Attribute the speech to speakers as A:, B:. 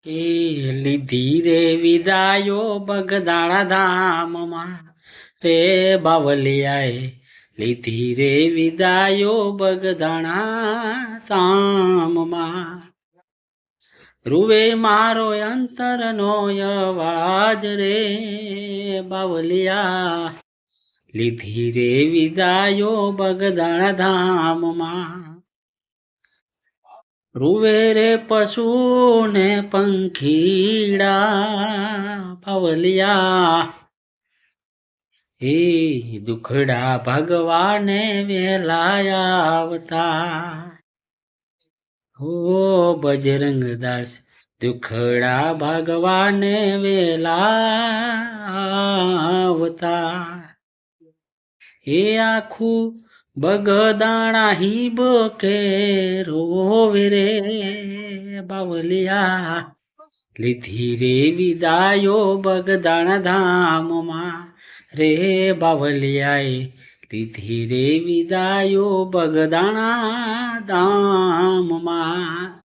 A: એ લીધી રે વિદાયો બગદાણા ધામમાં રે બાવલિયાએ લીધી રે વિદાયો બગદાણા ધામમાં રૂવે મારો અંતરનો અવાજ રે બાવલિયા લીધી રે વિદાયો બગદાણા ધામમાં રૂવે રે પશુ ને પંખીડા બાવલિયા એ દુખડા ભગવાને વેલા આવતા હો બજરંગદાસ દુખડા ભગવાને વેલા આવતા એ આખું બગદાણા હિબ કે રોવે રે બાવલિયા લીધી રે વિદાયો બગદાણા ધામમાં રે બાવલિયાએ લીધી રે વિદાયો બગદાણા ધામમાં